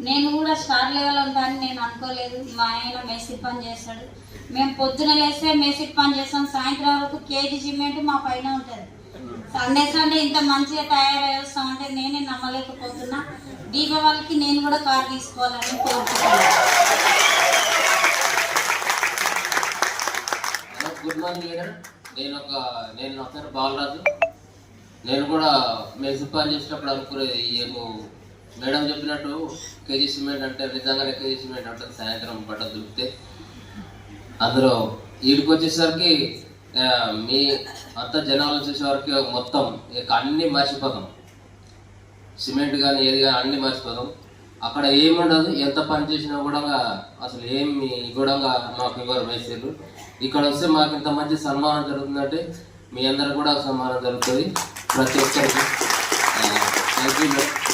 నేను కూడా star level ఉంటానని నేను అనుకోలేదు. మా ఆయన మేస్త్రి పని చేస్తాడు. మేము పొద్దున లేస్తే మేస్త్రి పని చేస్తాం, సాయంత్రం వరకు కేజీ సిమెంట్ మా పైన ఉంటుంది. సండే ఇంత మంచిగా తయారై వస్తామంటే నేనే నమ్మలేకపోతున్నా. దీపావళికి నేను కూడా కార్ తీసుకోవాలని కోరుకుంటున్నాను. Good morning leader. నేను నా పేరు బాలరాజు. నేను కూడా మేస్త్రి పని చేసినప్పుడు అనుకునేది మేడం చెప్పినట్టు కేజీ సిమెంట్ అంటే నిజంగానే కేజీ సిమెంట్ అంటే సాయంత్రం బట్ట దొరికితే అందులో ఈడికి వచ్చేసరికి మీ అంతా జనాలు చూసేవారికి మొత్తం అన్నీ మర్చిపోతాం. సిమెంట్ కానీ ఏది కానీ అన్నీ మర్చిపోతాం. అక్కడ ఏముండదు, ఎంత పని చేసినా కూడా అసలు ఏమి కూడా మాకు ఇవ్వరు మేస్త్రీలు. ఇక్కడ వస్తే మాకు ఇంత మంచి సన్మానం జరుగుతుందంటే మీ అందరికి కూడా సన్మానం జరుగుతుంది. ప్రతి ఒక్కరికి థ్యాంక్ యూ.